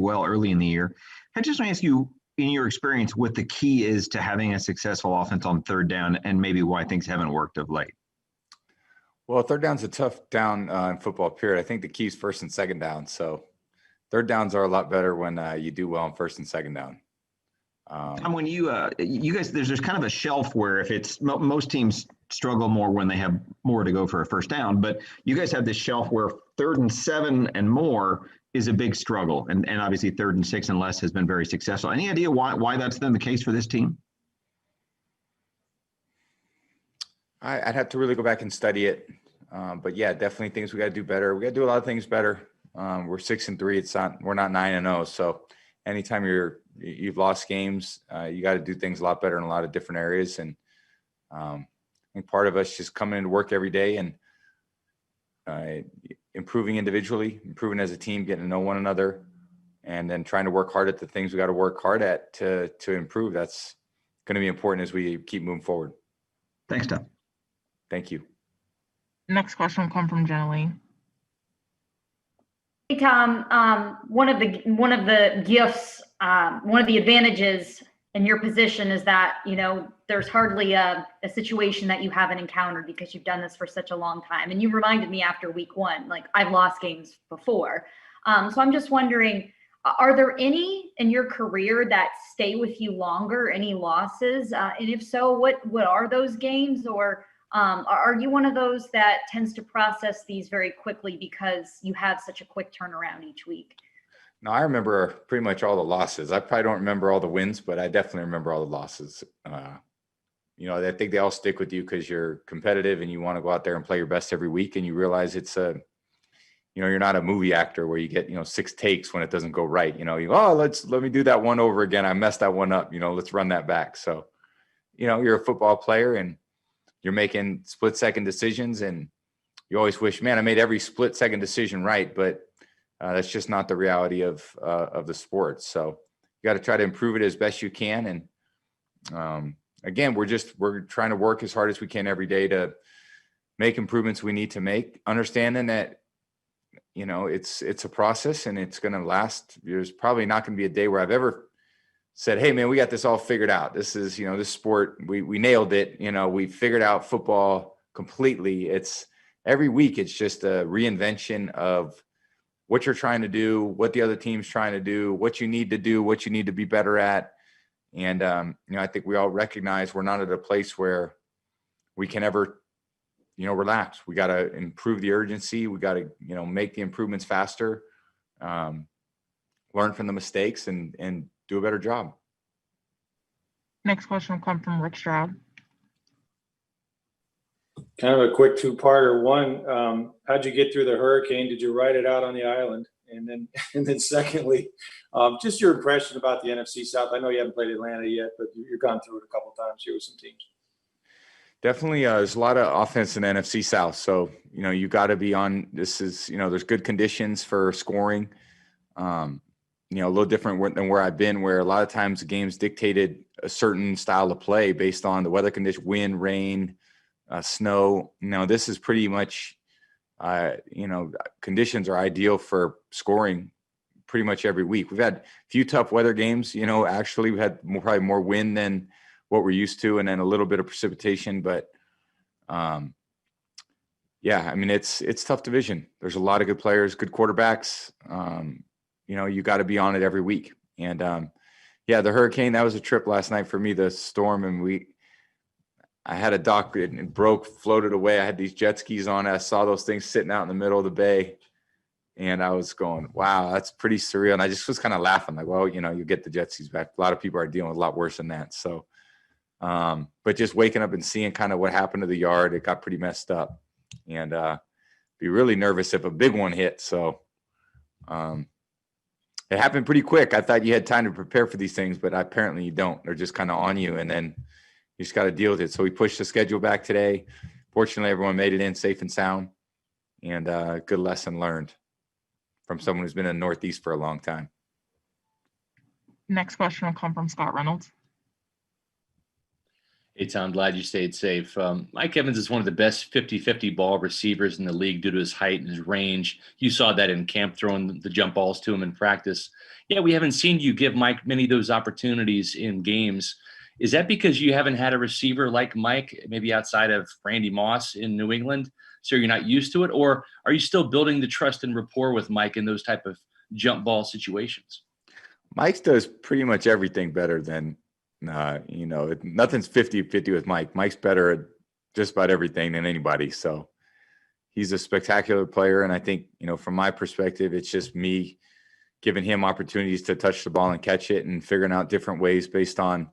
well early in the year. I just want to ask you, in your experience, what the key is to having a successful offense on third down, and maybe why things haven't worked of late. Well, third down's a tough down in football, period. I think the key is first and second down. So third downs are a lot better when you do well on first and second down. And when you guys, there's kind of a shelf where if it's most teams struggle more when they have more to go for a first down, but you guys have this shelf where 3rd and 7 and more is a big struggle, and obviously 3rd and 6 and less has been very successful. Any idea why that's been the case for this team? I'd have to really go back and study it, but yeah, definitely things we got to do better. We got to do a lot of things better. We're 6-3. We're not 9-0. So anytime you've lost games, you got to do things a lot better in a lot of different areas. And I think part of us just coming into work every day and improving individually, improving as a team, getting to know one another, and then trying to work hard at the things we got to work hard at to improve. That's going to be important as we keep moving forward. Thanks, Tom. Thank you. Next question will come from Jenna Lee. Hey, Tom, one of the gifts, one of the advantages in your position is that, there's hardly a situation that you haven't encountered because you've done this for such a long time. And you reminded me after week 1, like I've lost games before. So I'm just wondering, are there any in your career that stay with you longer, any losses? And if so, what are those games? Or are you one of those that tends to process these very quickly because you have such a quick turnaround each week? No, I remember pretty much all the losses. I probably don't remember all the wins, but I definitely remember all the losses. I think they all stick with you because you're competitive and you want to go out there and play your best every week. And you realize it's you're not a movie actor where you get, 6 takes when it doesn't go right. Let me do that one over again. I messed that one up. Let's run that back. So, you're a football player and you're making split-second decisions, and you always wish, man, I made every split-second decision right, but that's just not the reality of the sport. So you got to try to improve it as best you can. And again, we're trying to work as hard as we can every day to make improvements we need to make, understanding that it's a process and it's going to last. There's probably not going to be a day where I've ever said, hey man, we got this all figured out. This is, this sport, we nailed it. We figured out football completely. It's every week. It's just a reinvention of what you're trying to do, what the other team's trying to do, what you need to do, what you need to be better at. And, I think we all recognize we're not at a place where we can ever, relax. We got to improve the urgency. We got to, make the improvements faster, learn from the mistakes and do a better job. Next question will come from Rick Stroud. Kind of a quick 2-parter. One, how'd you get through the hurricane? Did you ride it out on the island? And then secondly, just your impression about the NFC South. I know you haven't played Atlanta yet, but you've gone through it a couple of times here with some teams. Definitely, there's a lot of offense in the NFC South. So, you got to be on. This is, there's good conditions for scoring. A little different than where I've been, where a lot of times the games dictated a certain style of play based on the weather condition, wind, rain, snow. This is pretty much, conditions are ideal for scoring pretty much every week. We've had a few tough weather games. Actually we've had probably more wind than what we're used to, and then a little bit of precipitation. But it's tough division. There's a lot of good players, good quarterbacks. You got to be on it every week. And the hurricane, that was a trip last night for me, the storm. And I had a dock, it broke, floated away. I had these jet skis on. I saw those things sitting out in the middle of the bay. And I was going, wow, that's pretty surreal. And I just was kind of laughing like, well, you get the jet skis back. A lot of people are dealing with a lot worse than that. So, but just waking up and seeing kind of what happened to the yard, it got pretty messed up. And be really nervous if a big one hit. So, it happened pretty quick. I thought you had time to prepare for these things, but apparently you don't. They're just kind of on you, and then you just got to deal with it. So we pushed the schedule back today. Fortunately, everyone made it in safe and sound, and good lesson learned from someone who's been in the Northeast for a long time. Next question will come from Scott Reynolds. Hey, Tom, glad you stayed safe. Mike Evans is one of the best 50-50 ball receivers in the league due to his height and his range. You saw that in camp, throwing the jump balls to him in practice. Yeah, we haven't seen you give Mike many of those opportunities in games. Is that because you haven't had a receiver like Mike, maybe outside of Randy Moss in New England, so you're not used to it? Or are you still building the trust and rapport with Mike in those type of jump ball situations? Mike does pretty much everything better than nothing's 50-50 with Mike. Mike's better at just about everything than anybody. So he's a spectacular player. And I think, from my perspective, it's just me giving him opportunities to touch the ball and catch it and figuring out different ways based on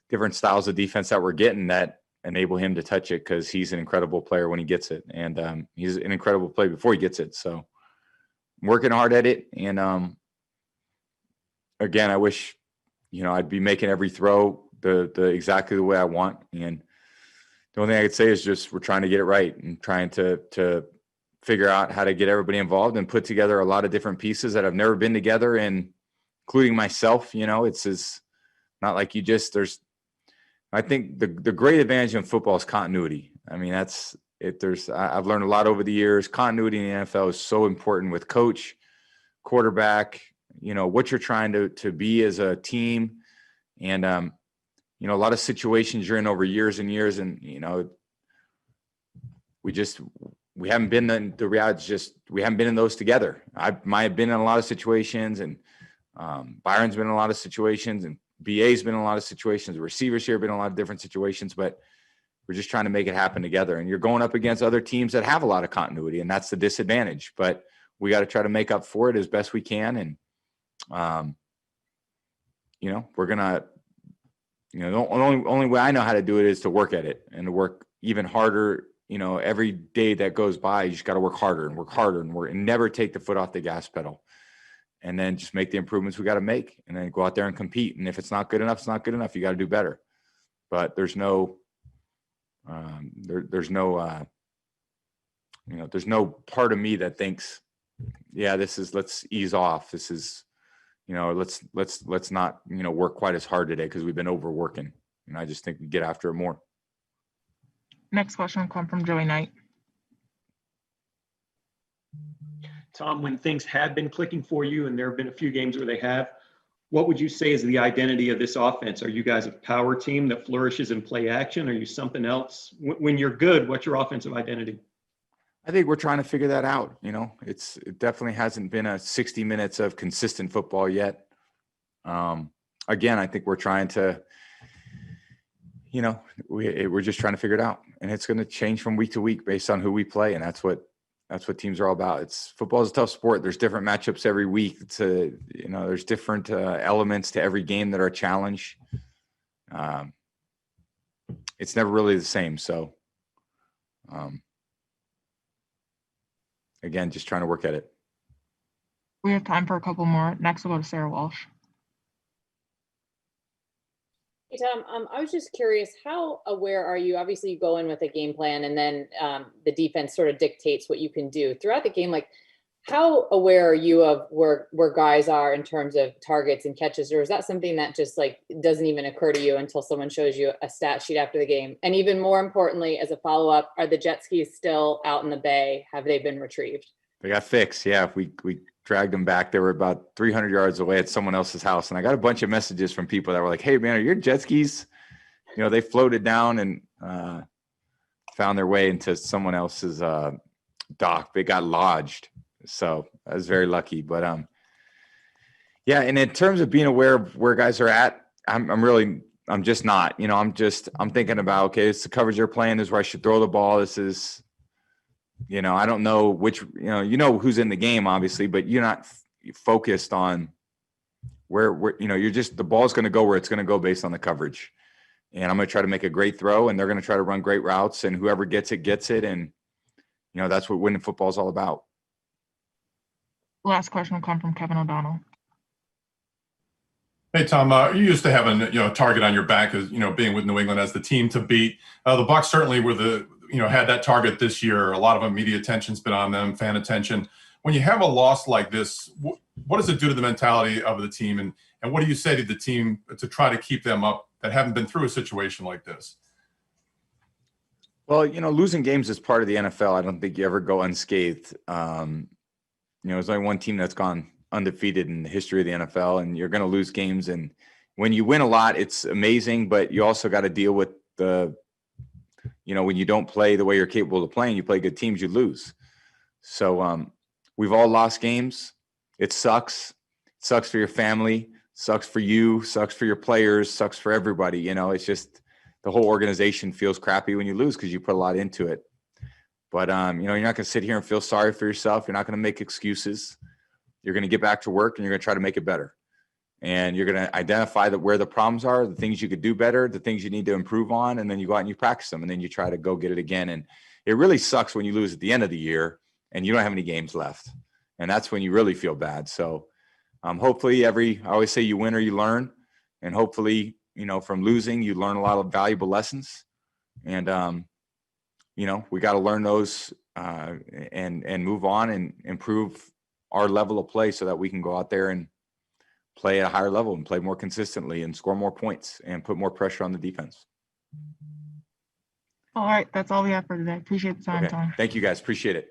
different styles of defense that we're getting that enable him to touch it, because he's an incredible player when he gets it. And he's an incredible player before he gets it. So I'm working hard at it. And again, I wish I'd be making every throw the exactly the way I want. And the only thing I could say is just we're trying to get it right and trying to figure out how to get everybody involved and put together a lot of different pieces that have never been together, and including myself. It's not like I think the great advantage in football is continuity. I mean, that's it. I've learned a lot over the years. Continuity in the NFL is so important with coach, quarterback, what you're trying to be as a team. And, a lot of situations you're in over years and years. And, we haven't been in the reality. Just, we haven't been in those together. I might have been in a lot of situations, and Byron's been in a lot of situations, and BA's been in a lot of situations. The receivers here have been in a lot of different situations, but we're just trying to make it happen together. And you're going up against other teams that have a lot of continuity, and that's the disadvantage. But we got to try to make up for it as best we can. And, we're going to, the only way I know how to do it is to work at it and to work even harder. Every day that goes by, you just got to work harder and never take the foot off the gas pedal, and then just make the improvements we got to make, and then go out there and compete. And if it's not good enough, it's not good enough. You got to do better. But there's no part of me that thinks, yeah, let's ease off. This is, let's not, work quite as hard today because we've been overworking. And I just think we get after it more. Next question will come from Joey Knight. Tom, when things have been clicking for you, and there have been a few games where they have, what would you say is the identity of this offense? Are you guys a power team that flourishes in play action? Are you something else? When you're good, what's your offensive identity? I think we're trying to figure that out. It definitely hasn't been a 60 minutes of consistent football yet. Again, I think we're trying to, we're just trying to figure it out, and it's going to change from week to week based on who we play. And that's what teams are all about. Football is a tough sport. There's different matchups every week. There's different elements to every game that are a challenge. It's never really the same. So, again, just trying to work at it. We have time for a couple more. Next, we'll go to Sarah Walsh. Hey, Tom, I was just curious, how aware are you? Obviously, you go in with a game plan, and then the defense sort of dictates what you can do throughout the game. Like, how aware are you of where guys are in terms of targets and catches? Or is that something that just doesn't even occur to you until someone shows you a stat sheet after the game? And even more importantly, as a follow-up, are the jet skis still out in the bay? Have they been retrieved? They got fixed. Yeah, we dragged them back. They were about 300 yards away at someone else's house. And I got a bunch of messages from people that were like, hey, man, are your jet skis? They floated down and found their way into someone else's dock. They got lodged. So I was very lucky. But, yeah, and in terms of being aware of where guys are at, I'm just not. I'm thinking about, okay, it's the coverage they're playing. This is where I should throw the ball. This is – I don't know which, who's in the game, obviously, but you're not focused on where you're just, the ball's going to go where it's going to go based on the coverage. And I'm going to try to make a great throw, and they're going to try to run great routes, and whoever gets it, gets it. And, that's what winning football is all about. Last question will come from Kevin O'Donnell. Hey, Tom, you used to have a target on your back as, being with New England as the team to beat. The Bucs certainly were had that target this year. A lot of media attention's been on them, fan attention. When you have a loss like this, what does it do to the mentality of the team? And what do you say to the team to try to keep them up that haven't been through a situation like this? Well, losing games is part of the NFL. I don't think you ever go unscathed. There's only one team that's gone undefeated in the history of the NFL, and you're going to lose games. And when you win a lot, it's amazing, but you also got to deal with when you don't play the way you're capable of playing, you play good teams, you lose. So we've all lost games. It sucks. It sucks for your family, sucks for you, sucks for your players, sucks for everybody. It's just the whole organization feels crappy when you lose because you put a lot into it. But, you're not going to sit here and feel sorry for yourself. You're not going to make excuses. You're going to get back to work and you're going to try to make it better. And you're going to identify where the problems are, the things you could do better, the things you need to improve on, and then you go out and you practice them, and then you try to go get it again. And it really sucks when you lose at the end of the year and you don't have any games left. And that's when you really feel bad. So hopefully I always say you win or you learn. And hopefully, from losing, you learn a lot of valuable lessons. And, we got to learn those and move on and improve our level of play so that we can go out there and play at a higher level and play more consistently and score more points and put more pressure on the defense. All right, that's all we have for today. Appreciate the time, Okay. Tom. Thank you guys. Appreciate it.